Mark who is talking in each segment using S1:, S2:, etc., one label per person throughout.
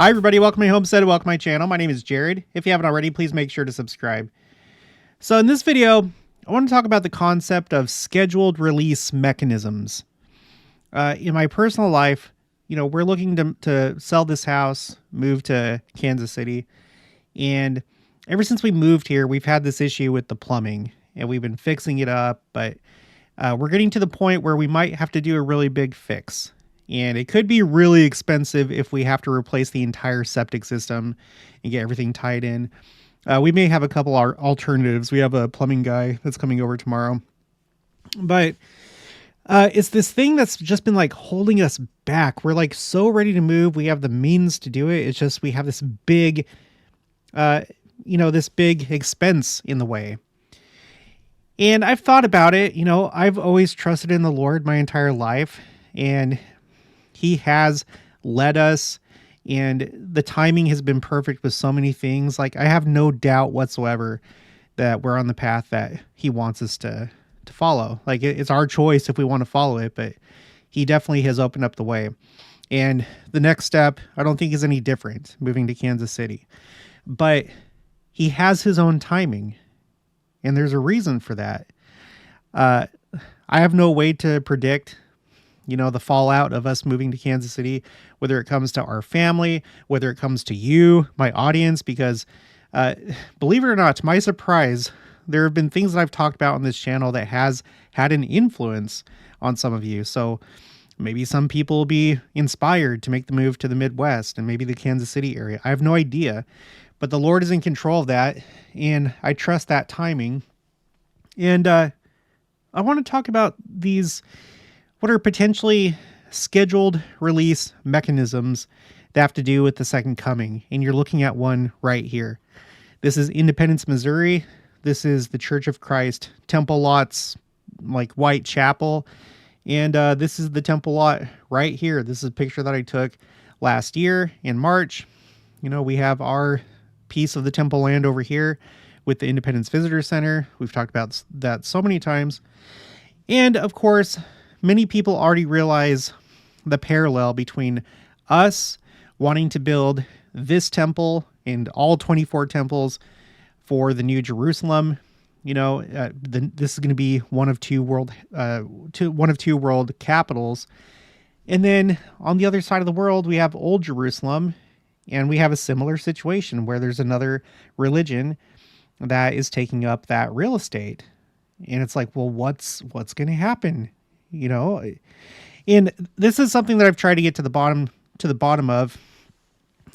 S1: Hi, everybody. Welcome to my homestead. Welcome to my channel. My name is Jared. If you haven't already, please make sure to subscribe. So in this video, I want to talk about the concept of scheduled release mechanisms. In my personal life, we're looking to sell this house, move to Kansas City. And ever since we moved here, we've had this issue with the plumbing. And we've been fixing it up, but we're getting to the point where we might have to do a really big fix. And it could be really expensive if we have to replace the entire septic system and get everything tied in. We may have a couple alternatives. We have a plumbing guy that's coming over tomorrow. But it's this thing that's just been like holding us back. We're like so ready to move. We have the means to do it. It's just we have this big, this big expense in the way. And I've thought about it. I've always trusted in the Lord my entire life. And He has led us, and the timing has been perfect with so many things. Like, I have no doubt whatsoever that we're on the path that He wants us to follow. Like, it's our choice if we want to follow it, but He definitely has opened up the way. And the next step, I don't think is any different, moving to Kansas City. But He has His own timing, and there's a reason for that. I have no way to predict the fallout of us moving to Kansas City, whether it comes to our family, whether it comes to you, my audience, because believe it or not, to my surprise, there have been things that I've talked about on this channel that has had an influence on some of you. So maybe some people will be inspired to make the move to the Midwest and maybe the Kansas City area. I have no idea, but the Lord is in control of that, and I trust that timing. And I want to talk about what are potentially scheduled release mechanisms that have to do with the second coming. And you're looking at one right here. This is Independence, Missouri. This is the Church of Christ Temple Lots, like White Chapel. And this is the temple lot right here. This is a picture that I took last year in March. We have our piece of the temple land over here with the Independence Visitor Center. We've talked about that so many times. And of course, many people already realize the parallel between us wanting to build this temple and all 24 temples for the New Jerusalem. This is going to be one of two world capitals. And then on the other side of the world, we have Old Jerusalem, and we have a similar situation where there's another religion that is taking up that real estate. And it's like, well, what's going to happen? And this is something that I've tried to get to the bottom of.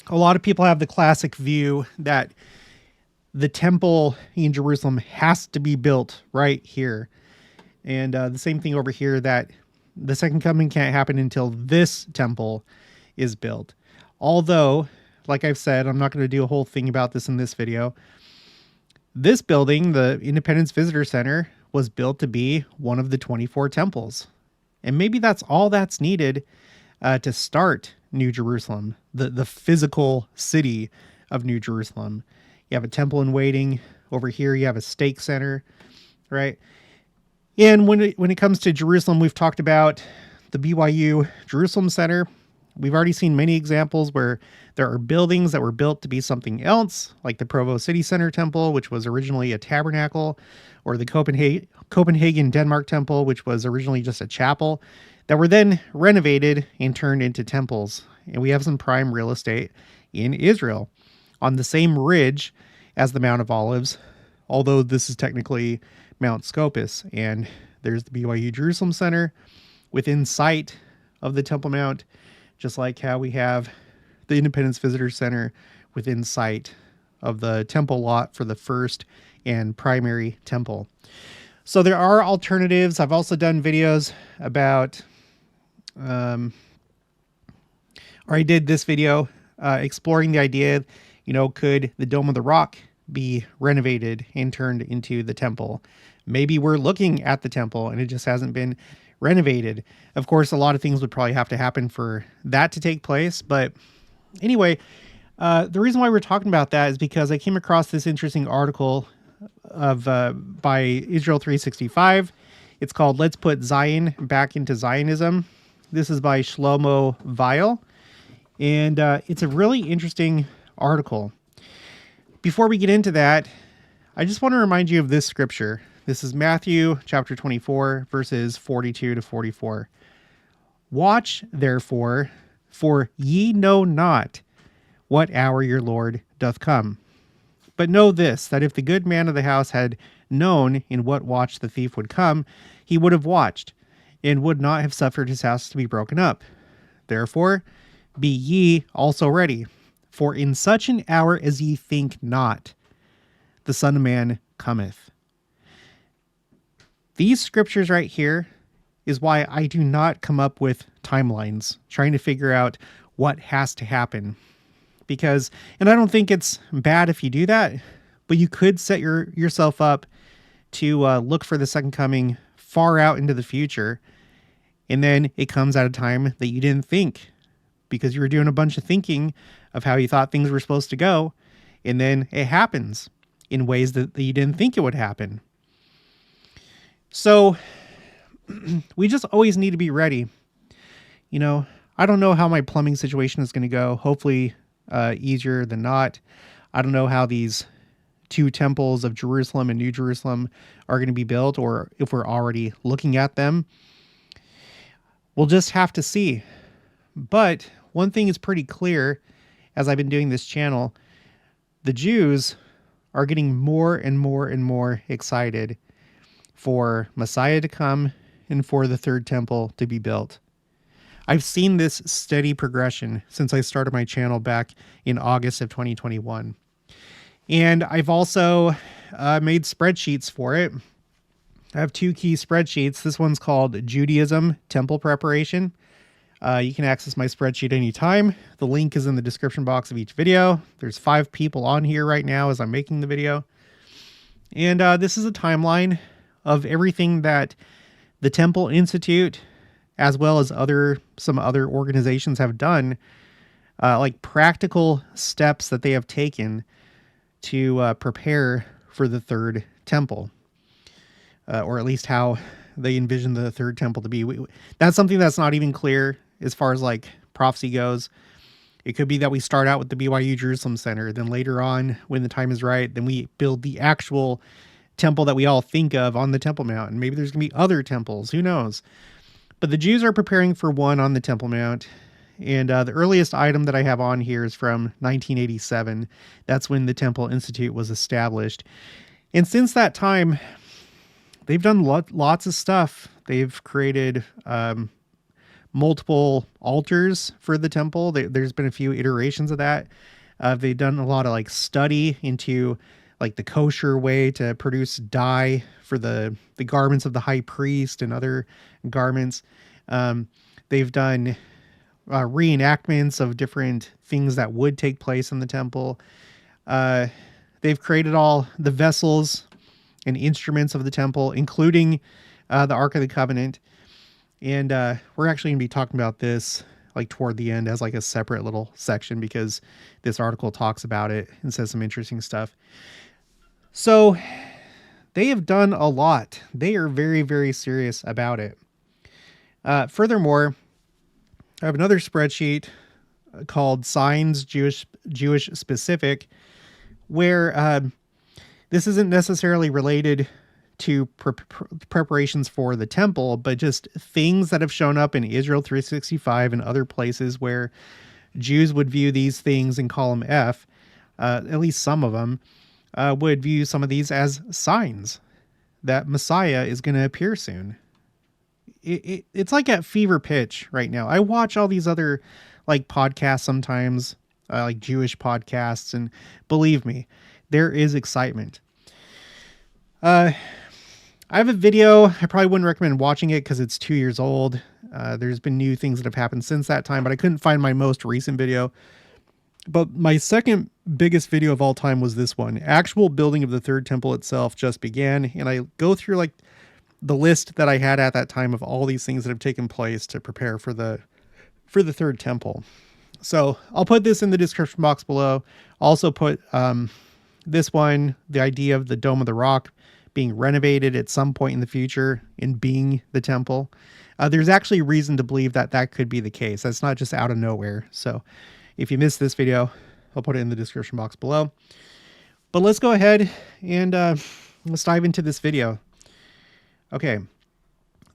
S1: A lot of people have the classic view that the temple in Jerusalem has to be built right here. And the same thing over here, that the second coming can't happen until this temple is built. Although, like I've said, I'm not going to do a whole thing about this in this video. This building, the Independence Visitor Center, was built to be one of the 24 temples. And maybe that's all that's needed to start New Jerusalem, the physical city of New Jerusalem. You have a temple in waiting. Over here, you have a stake center, right? And when it comes to Jerusalem, we've talked about the BYU Jerusalem Center. We've already seen many examples where there are buildings that were built to be something else, like the Provo City Center Temple, which was originally a tabernacle, or the Copenhagen Denmark Temple, which was originally just a chapel, that were then renovated and turned into temples. And we have some prime real estate in Israel on the same ridge as the Mount of Olives, although this is technically Mount Scopus. And there's the BYU Jerusalem Center within sight of the Temple Mount, just like how we have the Independence Visitor Center within sight of the temple lot for the first and primary temple. So there are alternatives. I've also done videos about, or I did this video exploring the idea, could the Dome of the Rock be renovated and turned into the temple? Maybe we're looking at the temple and it just hasn't been renovated. Of course, a lot of things would probably have to happen for that to take place. But anyway, the reason why we're talking about that is because I came across this interesting article by Israel 365. It's called "Let's Put Zion Back into Zionism." This is by Shlomo Weil. And it's a really interesting article. Before we get into that, I just want to remind you of this scripture. This is Matthew chapter 24, verses 42 to 44. Watch, therefore, for ye know not what hour your Lord doth come. But know this, that if the good man of the house had known in what watch the thief would come, he would have watched, and would not have suffered his house to be broken up. Therefore, be ye also ready, for in such an hour as ye think not, the Son of Man cometh. These scriptures right here is why I do not come up with timelines, trying to figure out what has to happen. Because, and I don't think it's bad if you do that, but you could set yourself up to look for the second coming far out into the future, and then it comes at a time that you didn't think, because you were doing a bunch of thinking of how you thought things were supposed to go, and then it happens in ways that you didn't think it would happen. So we just always need to be ready. You know, I don't know how my plumbing situation is going to go. Hopefully easier than not. I don't know how these two temples of Jerusalem and New Jerusalem are going to be built, or if we're already looking at them. We'll just have to see. But one thing is pretty clear as I've been doing this channel, the Jews are getting more and more and more excited for Messiah to come and for the third temple to be built. I've seen this steady progression since I started my channel back in August of 2021. And I've also made spreadsheets for it. I have two key spreadsheets. This one's called Judaism Temple Preparation. You can access my spreadsheet anytime. The link is in the description box of each video. There's 5 people on here right now as I'm making the video. And this is a timeline of everything that the Temple Institute, as well as some other organizations, have done, like practical steps that they have taken to prepare for the third temple, or at least how they envision the third temple to be. That's something that's not even clear as far as like prophecy goes. It could be that we start out with the BYU Jerusalem Center, then later on, when the time is right, then we build the actual temple that we all think of on the Temple Mount. And maybe there's going to be other temples, who knows? But the Jews are preparing for one on the Temple Mount. And the earliest item that I have on here is from 1987. That's when the Temple Institute was established. And since that time, they've done lots of stuff. They've created multiple altars for the temple. There's been a few iterations of that. They've done a lot of like study into like the kosher way to produce dye for the garments of the high priest and other garments. They've done reenactments of different things that would take place in the temple. They've created all the vessels and instruments of the temple, including the Ark of the Covenant. And we're actually going to be talking about this like toward the end as like a separate little section, because this article talks about it and says some interesting stuff. So they have done a lot. They are very, very serious about it. Furthermore, I have another spreadsheet called Signs Jewish Specific, where this isn't necessarily related to preparations for the temple, but just things that have shown up in Israel 365 and other places where Jews would view these things in column F, at least some of them, would view some of these as signs that Messiah is going to appear soon. It's like at fever pitch right now. I watch all these other like podcasts sometimes, like Jewish podcasts, and believe me, there is excitement. I have a video. I probably wouldn't recommend watching it because it's 2 years old. There's been new things that have happened since that time, but I couldn't find my most recent video. But my second biggest video of all time was this one. Actual building of the third temple itself just began, and I go through like the list that I had at that time of all these things that have taken place to prepare for the third temple. So I'll put this in the description box below. Also put this one, the idea of the Dome of the Rock being renovated at some point in the future and being the temple. There's actually reason to believe that that could be the case. That's not just out of nowhere. So if you missed this video, I'll put it in the description box below. But let's go ahead and let's dive into this video. Okay.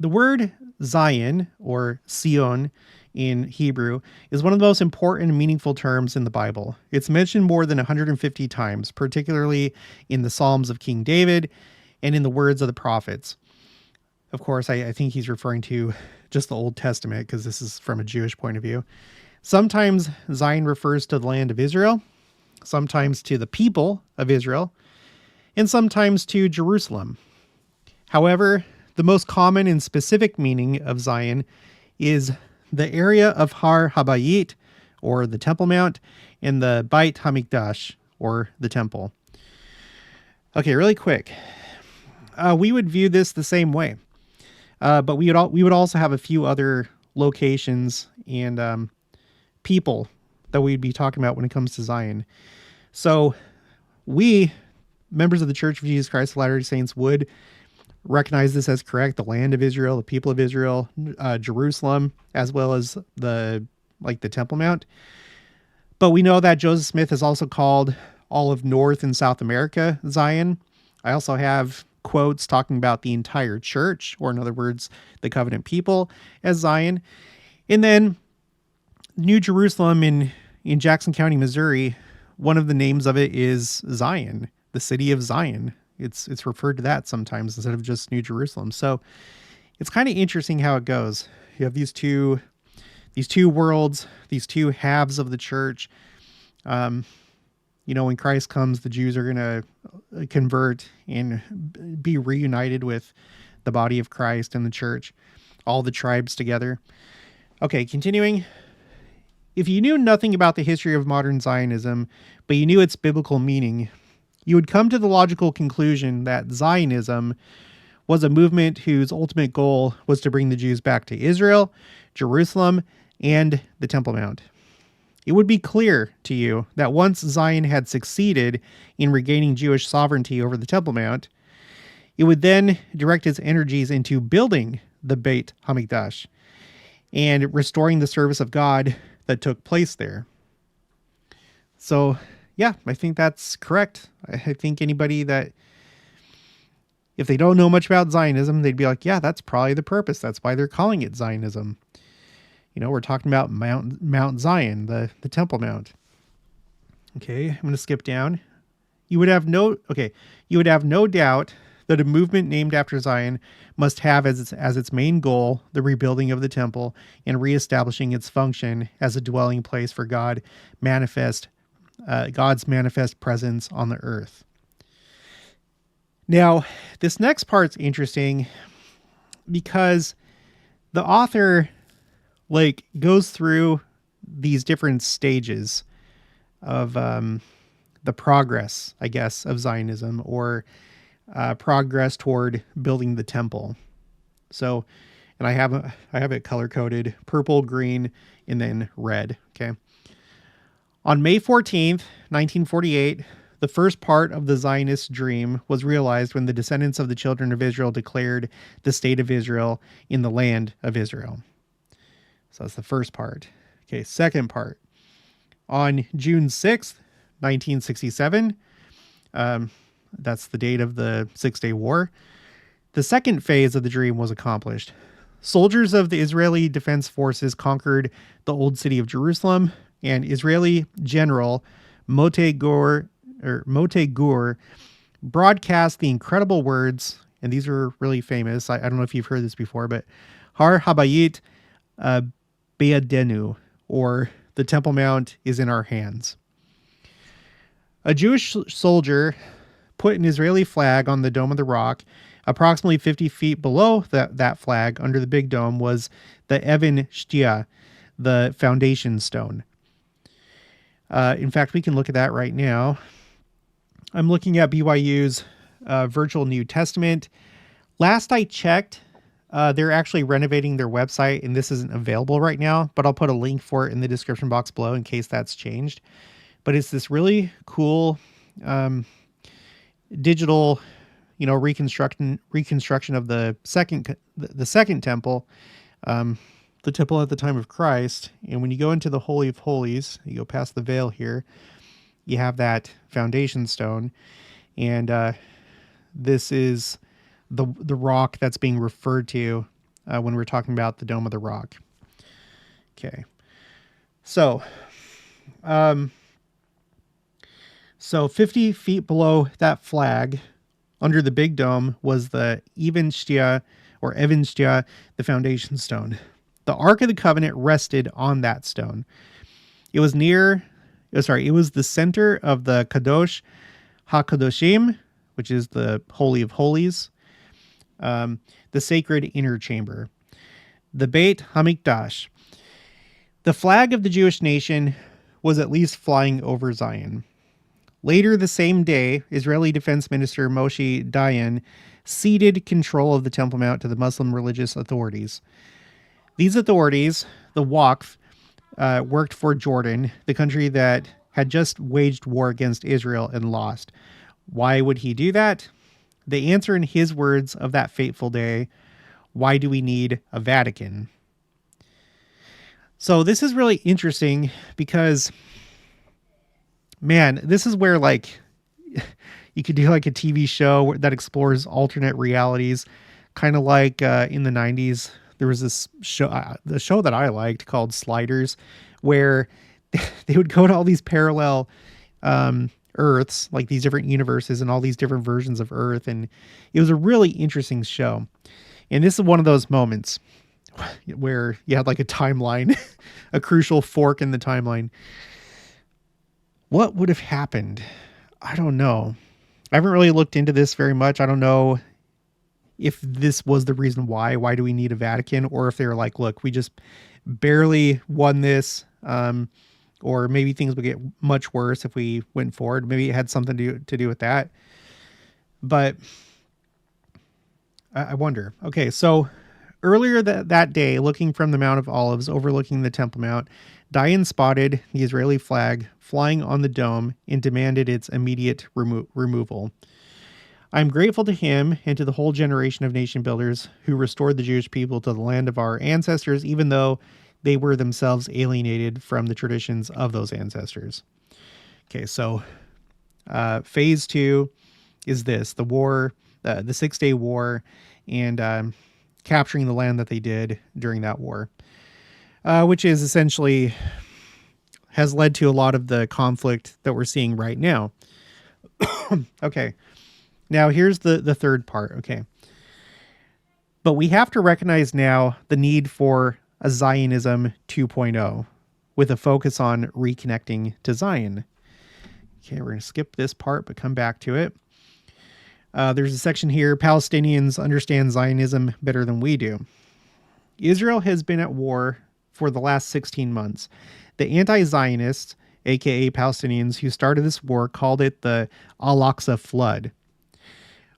S1: The word Zion, or Sion in Hebrew, is one of the most important and meaningful terms in the Bible. It's mentioned more than 150 times, particularly in the Psalms of King David and in the words of the prophets. Of course, I think he's referring to just the Old Testament because this is from a Jewish point of view. Sometimes Zion refers to the land of Israel, sometimes to the people of Israel, and sometimes to Jerusalem. However, the most common and specific meaning of Zion is the area of Har Habayit, or the Temple Mount, and the Beit HaMikdash, or the Temple. Okay, really quick. We would view this the same way, but we would also have a few other locations and people that we'd be talking about when it comes to Zion. So we, members of the Church of Jesus Christ of Latter-day Saints, would recognize this as correct: the land of Israel, the people of Israel, Jerusalem, as well as the Temple Mount. But we know that Joseph Smith has also called all of North and South America Zion. I also have quotes talking about the entire church, or in other words, the covenant people, as Zion. And then New Jerusalem in Jackson County, Missouri, one of the names of it is Zion, the city of Zion. It's referred to that sometimes instead of just New Jerusalem. So it's kind of interesting how it goes. You have these two worlds, these two halves of the church. When Christ comes, the Jews are going to convert and be reunited with the body of Christ and the church, all the tribes together. Okay, continuing. If you knew nothing about the history of modern Zionism, but you knew its biblical meaning, you would come to the logical conclusion that Zionism was a movement whose ultimate goal was to bring the Jews back to Israel, Jerusalem, and the Temple Mount. It would be clear to you that once Zion had succeeded in regaining Jewish sovereignty over the Temple Mount, it would then direct its energies into building the Beit HaMikdash and restoring the service of God that took place there. So, yeah, I think that's correct. I think anybody that, if they don't know much about Zionism, they'd be like, yeah, that's probably the purpose. That's why they're calling it Zionism. We're talking about Mount Zion, the Temple Mount. Okay, I'm going to skip down. You would have no doubt that a movement named after Zion must have as its main goal the rebuilding of the temple and reestablishing its function as a dwelling place for God's manifest presence on the earth. Now, this next part's interesting because the author goes through these different stages of the progress, I guess, of Zionism, or progress toward building the temple. So, and I have it color coded purple, green, and then red. Okay. On May 14th, 1948, the first part of the Zionist dream was realized when the descendants of the children of Israel declared the state of Israel in the land of Israel. So that's the first part. Okay, second part. On June 6th, 1967, that's the date of the Six-Day War, the second phase of the dream was accomplished. Soldiers of the Israeli Defense Forces conquered the old city of Jerusalem, and Israeli General Motei Gur broadcast the incredible words, and these are really famous. I don't know if you've heard this before, but Har Habayit Be'adenu, or the Temple Mount is in our hands. A Jewish soldier put an Israeli flag on the Dome of the Rock. Approximately 50 feet below that flag, under the big dome, was the Even Shtia, the foundation stone. In fact, we can look at that right now. I'm looking at BYU's Virtual New Testament. Last I checked, they're actually renovating their website, and this isn't available right now, but I'll put a link for it in the description box below in case that's changed. But it's this really cool digital, reconstruction of the second temple. the temple at the time of Christ. And when you go into the Holy of Holies, you go past the veil here, you have that foundation stone. And this is the rock that's being referred to when we're talking about the Dome of the Rock. Okay. So 50 feet below that flag, under the big dome, was the Evanshtia, the foundation stone. The Ark of the Covenant rested on that stone. It was it was the center of the Kadosh HaKadoshim, which is the Holy of Holies, the sacred inner chamber, the Beit HaMikdash. The flag of the Jewish nation was at least flying over Zion. Later the same day, Israeli Defense Minister Moshe Dayan ceded control of the Temple Mount to the Muslim religious authorities. These authorities, the Waqf, worked for Jordan, the country that had just waged war against Israel and lost. Why would he do that? They answer in his words of that fateful day, "Why do we need a Vatican?" So this is really interesting because, man, this is where like you could do like a TV show that explores alternate realities, kind of like in the 90s. There was this show, the show that I liked called Sliders, where they would go to all these parallel Earths, like these different universes and all these different versions of Earth. And it was a really interesting show. And this is one of those moments where you had like a timeline, a crucial fork in the timeline. What would have happened? I don't know. I haven't really looked into this very much. I don't know if this was the reason why. Why do we need a Vatican? Or if they were like, look, we just barely won this. Or maybe things would get much worse if we went forward. Maybe it had something to do with that. But I wonder. Okay, so earlier that day, looking from the Mount of Olives, overlooking the Temple Mount, Dayan spotted the Israeli flag flying on the dome and demanded its immediate removal. I'm grateful to him and to the whole generation of nation builders who restored the Jewish people to the land of our ancestors, even though they were themselves alienated from the traditions of those ancestors. Okay, so phase 2 is this, the war, the 6-day war, and capturing the land that they did during that war, which is essentially has led to a lot of the conflict that we're seeing right now. Okay, now here's the third part. Okay, but we have to recognize now the need for a Zionism 2.0 with a focus on reconnecting to Zion. Okay, we're going to skip this part, but come back to it. There's a section here, Palestinians understand Zionism better than we do. Israel has been at war for the last 16 months. The anti-Zionists, aka Palestinians, who started this war called it the Al-Aqsa Flood.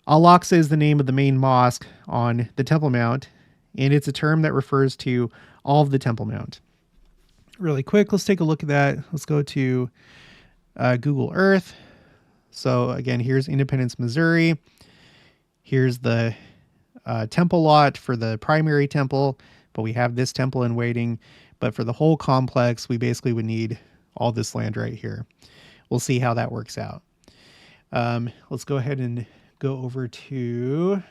S1: Al-Aqsa is the name of the main mosque on the Temple Mount, and it's a term that refers to all of the Temple Mount. Really quick, let's take a look at that. Let's go to Google Earth. So again, here's Independence, Missouri. Here's the temple lot for the primary temple, but we have this temple in waiting. But for the whole complex, we basically would need all this land right here. We'll see how that works out. Let's go ahead and go over to,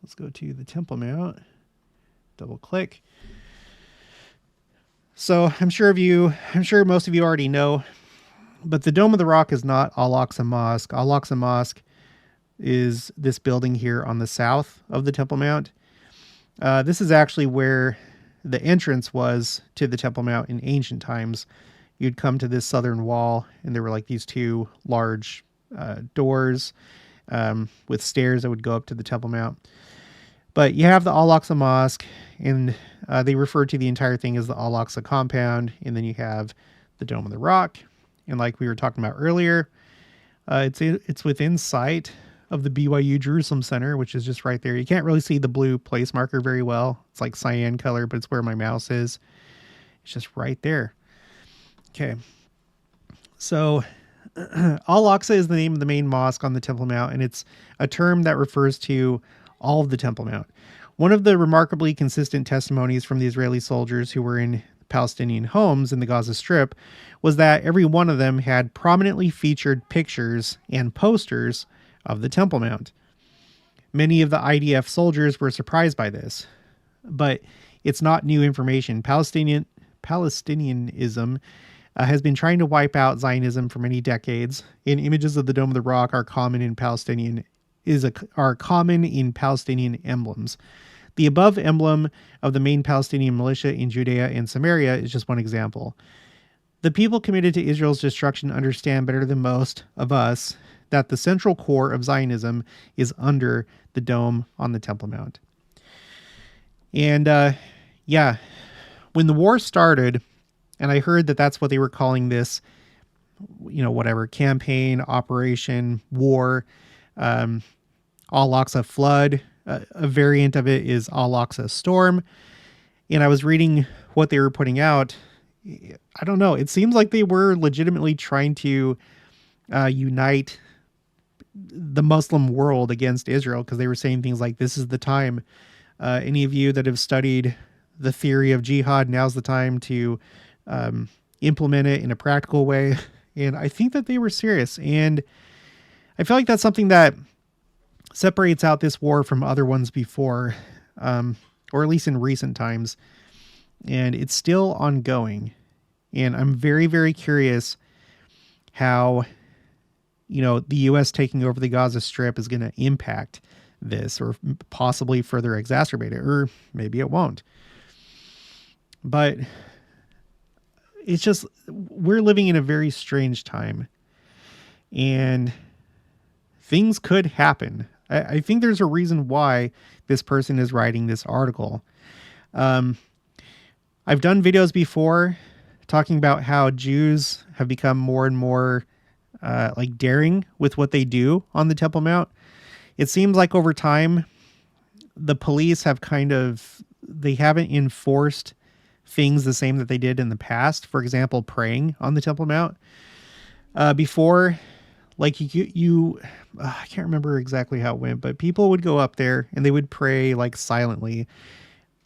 S1: let's go to the Temple Mount. Double click. So I'm sure most of you already know, but the Dome of the Rock is not Al-Aqsa Mosque. Al-Aqsa Mosque is this building here on the south of the Temple Mount. This is actually where the entrance was to the Temple Mount in ancient times. You'd come to this southern wall, and there were like these two large doors with stairs that would go up to the Temple Mount. But you have the Al-Aqsa Mosque, and they refer to the entire thing as the Al-Aqsa compound, and then you have the Dome of the Rock. And like we were talking about earlier, it's within sight of the BYU Jerusalem Center, which is just right there. You can't really see the blue place marker very well. It's like cyan color, but it's where my mouse is. It's just right there. Okay. So Al-Aqsa is the name of the main mosque on the Temple Mount, and it's a term that refers to all of the Temple Mount. One of the remarkably consistent testimonies from the Israeli soldiers who were in Palestinian homes in the Gaza Strip was that every one of them had prominently featured pictures and posters of the Temple Mount. Many of the IDF soldiers were surprised by this, but it's not new information. Palestinianism has been trying to wipe out Zionism for many decades, and images of the Dome of the Rock are common in Palestinian emblems. The above emblem of the main Palestinian militia in Judea and Samaria is just one example. The people committed to Israel's destruction understand better than most of us that the central core of Zionism is under the dome on the Temple Mount. And when the war started, and I heard that that's what they were calling this, whatever, campaign, operation, war, Al-Aqsa flood. A variant of it is Al-Aqsa storm. And I was reading what they were putting out. I don't know. It seems like they were legitimately trying to unite the Muslim world against Israel, because they were saying things like, this is the time. Any of you that have studied the theory of jihad, now's the time to implement it in a practical way. And I think that they were serious. And I feel like that's something that separates out this war from other ones before, or at least in recent times. And it's still ongoing. And I'm very, very curious how, the U.S. taking over the Gaza Strip is going to impact this, or possibly further exacerbate it, or maybe it won't. But it's just, we're living in a very strange time, and things could happen. I think there's a reason why this person is writing this article. I've done videos before talking about how Jews have become more and more daring with what they do on the Temple Mount. It seems like over time, the police have they haven't enforced things the same that they did in the past. For example, praying on the Temple Mount. Before, like I can't remember exactly how it went, but people would go up there and they would pray silently.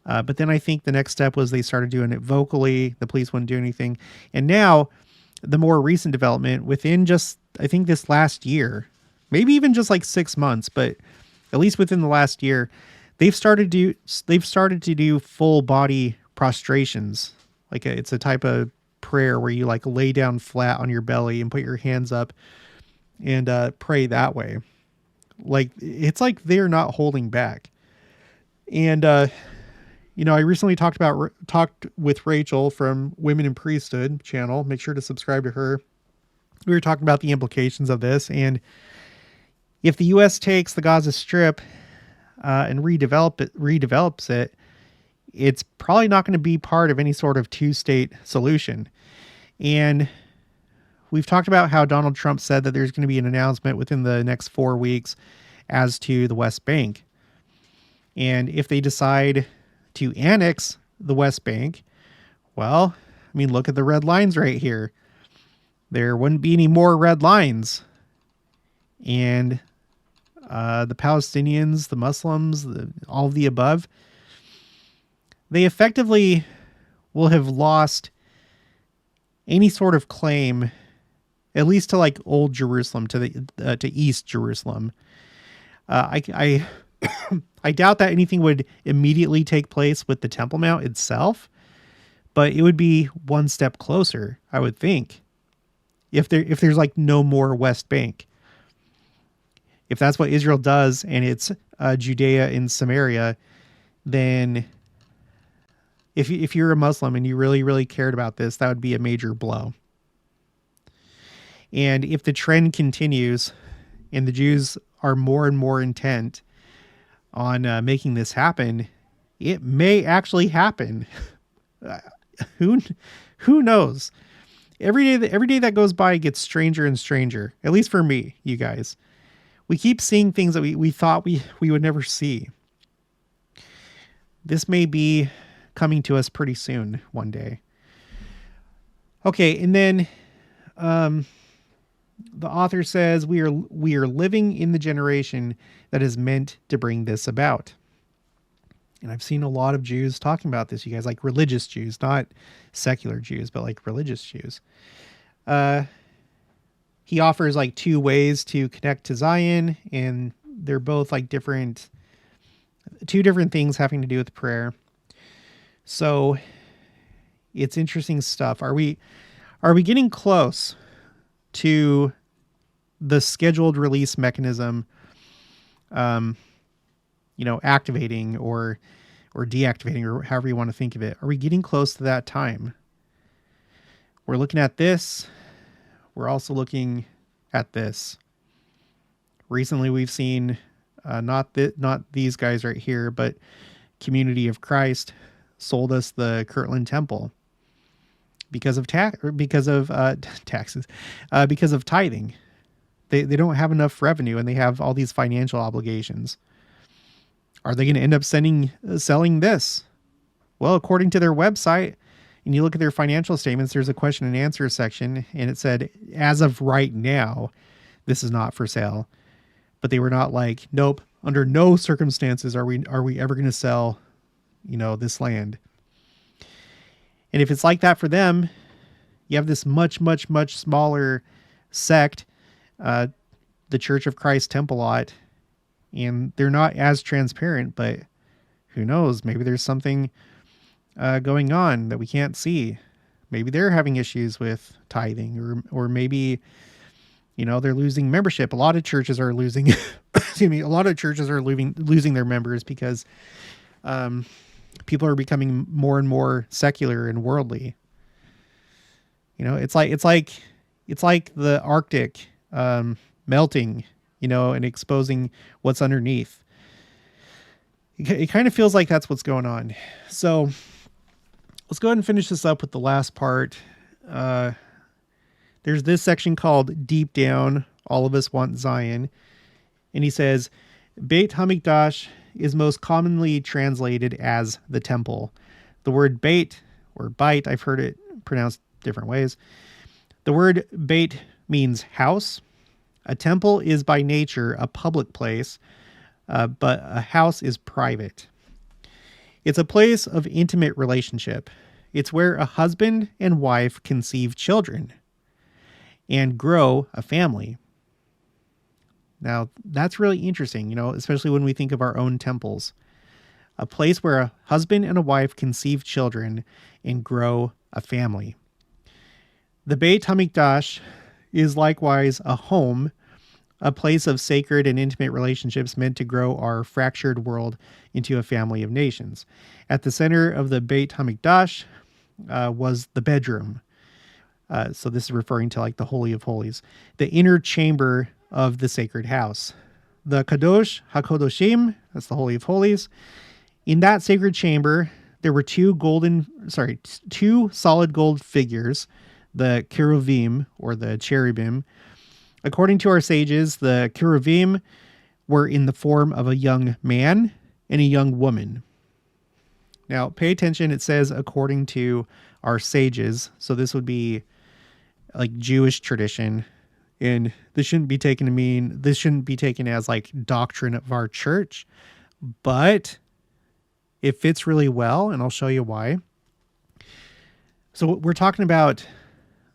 S1: But then I think the next step was they started doing it vocally. The police wouldn't do anything. And now the more recent development within just, I think this last year, maybe even just 6 months, but at least within the last year, they've started to do full body prostrations. It's a type of prayer where you lay down flat on your belly and put your hands up and pray that way. It's like they're not holding back. And I recently talked with Rachel from Women in Priesthood channel. Make sure to subscribe to her. We were talking about the implications of this, and if the U.S. takes the Gaza Strip and redevelops it, it's probably not going to be part of any sort of two-state solution. And we've talked about how Donald Trump said that there's going to be an announcement within the next 4 weeks as to the West Bank. And if they decide to annex the West Bank, well, look at the red lines right here. There wouldn't be any more red lines. And the Palestinians, the Muslims, all of the above, they effectively will have lost any sort of claim, at least to old Jerusalem, to East Jerusalem. I doubt that anything would immediately take place with the Temple Mount itself, but it would be one step closer, I would think, if there's no more West Bank. If that's what Israel does and it's Judea and Samaria, then if you're a Muslim and you really, really cared about this, that would be a major blow. And if the trend continues and the Jews are more and more intent on making this happen, it may actually happen. Who knows? Every day that goes by gets stranger and stranger, at least for me, you guys. We keep seeing things that we thought we would never see. This may be coming to us pretty soon one day. Okay, and then the author says we are living in the generation that is meant to bring this about. And I've seen a lot of Jews talking about this, you guys, like religious Jews, not secular Jews, but like religious Jews. He offers like two ways to connect to Zion, and they're both like two different things having to do with prayer. So it's interesting stuff. Are we getting close to the scheduled release mechanism, activating or deactivating, or however you want to think of it? Are we getting close to that time? We're looking at this. We're also looking at this. Recently, we've seen not these guys right here, but Community of Christ sold us the Kirtland Temple because of taxes, because of tithing. They don't have enough revenue, and they have all these financial obligations. Are they going to end up selling this? Well, according to their website, and you look at their financial statements, there's a question and answer section, and it said, as of right now, this is not for sale. But they were not like, nope, under no circumstances are we ever going to sell, this land. And if it's like that for them, you have this much, much, much smaller sect, the Church of Christ Temple lot, and they're not as transparent, but who knows? Maybe there's something going on that we can't see. Maybe they're having issues with tithing, or maybe, they're losing membership. A lot of churches are losing, excuse me, a lot of churches are losing their members because people are becoming more and more secular and worldly. It's like the Arctic melting, and exposing what's underneath. It kind of feels like that's what's going on. So let's go ahead and finish this up with the last part. There's this section called Deep Down, All of Us Want Zion. And he says, Beit HaMikdash is most commonly translated as the temple. The word Beit, or Beit, I've heard it pronounced different ways. The word Beit means house. A temple is by nature a public place, but a house is private. It's a place of intimate relationship. It's where a husband and wife conceive children and grow a family. Now, that's really interesting, especially when we think of our own temples. A place where a husband and a wife conceive children and grow a family. The Beit HaMikdash is likewise a home, a place of sacred and intimate relationships meant to grow our fractured world into a family of nations. At the center of the Beit HaMikdash was the bedroom. So this is referring to like the Holy of Holies, the inner chamber of the sacred house. The Kadosh HaKodoshim, that's the Holy of Holies. In that sacred chamber, there were two solid gold figures, the cheruvim, or the cherubim. According to our sages, the cheruvim were in the form of a young man and a young woman. Now, pay attention. It says, according to our sages. So this would be like Jewish tradition. And this shouldn't be taken as like doctrine of our church, but it fits really well. And I'll show you why. So we're talking about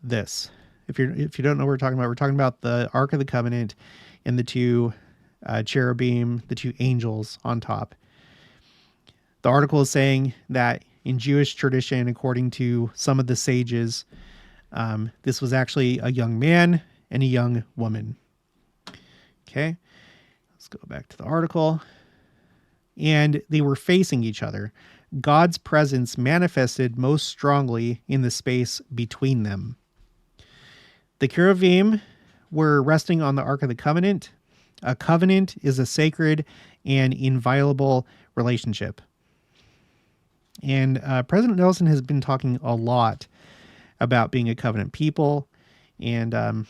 S1: this. If you don't know what we're talking about the Ark of the Covenant and the two cherubim, the two angels on top. The article is saying that in Jewish tradition, according to some of the sages, this was actually a young man and a young woman. Okay, let's go back to the article. And they were facing each other. God's presence manifested most strongly in the space between them. The cherubim were resting on the Ark of the Covenant. A covenant is a sacred and inviolable relationship. And President Nelson has been talking a lot about being a covenant people and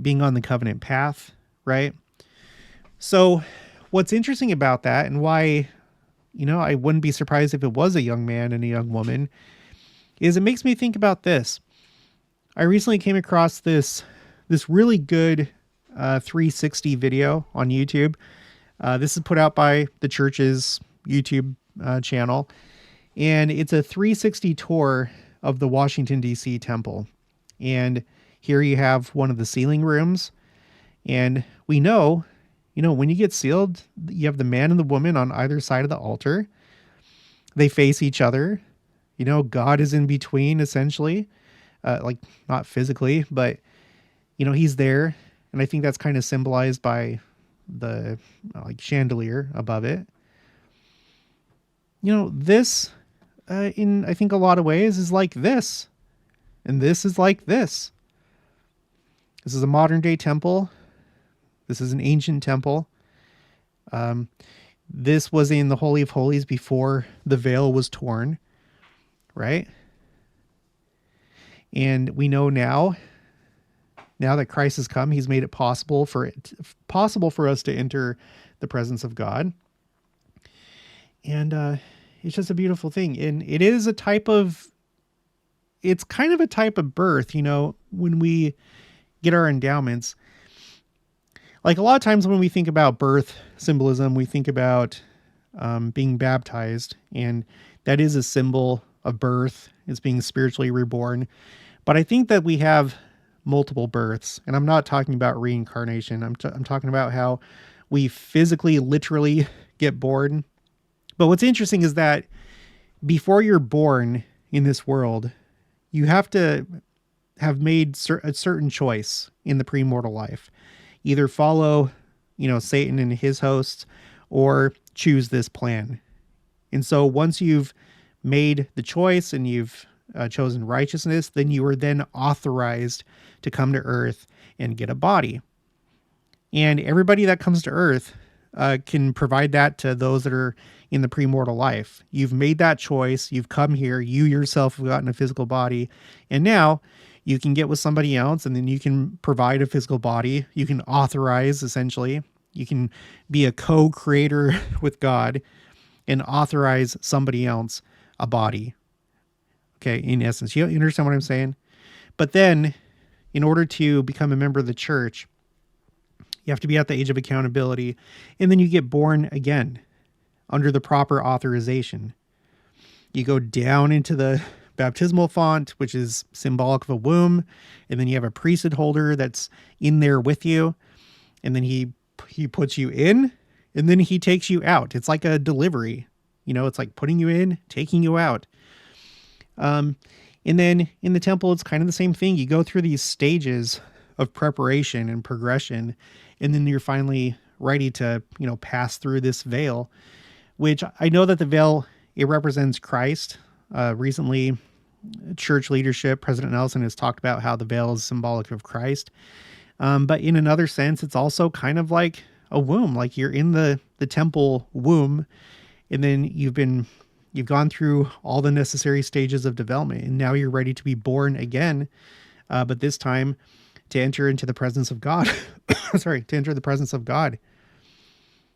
S1: being on the covenant path, right? So what's interesting about that, and why, I wouldn't be surprised if it was a young man and a young woman, is it makes me think about this. I recently came across this really good 360 video on YouTube. This is put out by the church's YouTube channel, and it's a 360 tour of the Washington, D.C. temple. And here you have one of the sealing rooms, and we know, when you get sealed, you have the man and the woman on either side of the altar. They face each other. God is in between, essentially, like not physically, but he's there. And I think that's kind of symbolized by the like chandelier above it. This, in I think a lot of ways, is like this, and this is like this. This is a modern day temple. This is an ancient temple. This was in the Holy of Holies before the veil was torn, right? And we know now that Christ has come, he's made it possible for us to enter the presence of God. And it's just a beautiful thing. And it is it's kind of a type of birth, when we get our endowments. Like a lot of times when we think about birth symbolism, we think about being baptized, and that is a symbol of birth. It's being spiritually reborn. But I think that we have multiple births, and I'm not talking about reincarnation. I'm talking about how we physically, literally get born. But what's interesting is that before you're born in this world, you have to have made a certain choice in the premortal life. Either follow, Satan and his hosts, or choose this plan. And so once you've made the choice and you've chosen righteousness, then you are then authorized to come to earth and get a body. And everybody that comes to earth can provide that to those that are in the premortal life. You've made that choice. You've come here. You yourself have gotten a physical body. And now you can get with somebody else, and then you can provide a physical body. You can authorize, essentially. You can be a co-creator with God and authorize somebody else a body. Okay, in essence. You understand what I'm saying? But then, in order to become a member of the church, you have to be at the age of accountability, and then you get born again under the proper authorization. You go down into the baptismal font, which is symbolic of a womb, and then you have a priesthood holder that's in there with you, and then he puts you in, and then he takes you out. It's like a delivery. It's like putting you in, taking you out. And then in the temple, it's kind of the same thing. You go through these stages of preparation and progression, and then you're finally ready to, pass through this veil, which I know that the veil, it represents Christ. Recently, church leadership, President Nelson, has talked about how the veil is symbolic of Christ. But in another sense, it's also kind of like a womb, like you're in the temple womb, and then you've gone through all the necessary stages of development, and now you're ready to be born again, but this time to enter into the presence of God. To enter the presence of God.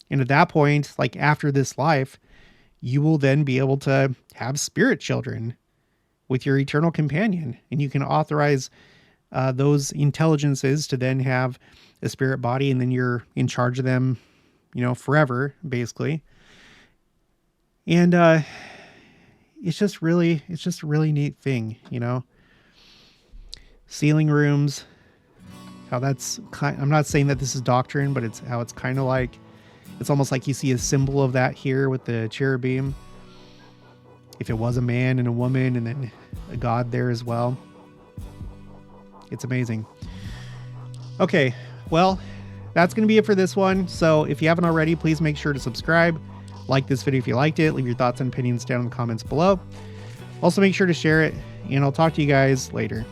S1: And at that point, like after this life, you will then be able to have spirit children with your eternal companion, and you can authorize those intelligences to then have a spirit body, and then you're in charge of them, forever, basically. And it's just a really neat thing, Sealing rooms, how that's I'm not saying that this is doctrine, but it's how it's kind of like, it's almost like you see a symbol of that here with the cherubim. If it was a man and a woman and then a God there as well. It's amazing. Okay, well, that's going to be it for this one. So if you haven't already, please make sure to subscribe. Like this video if you liked it. Leave your thoughts and opinions down in the comments below. Also, make sure to share it, and I'll talk to you guys later.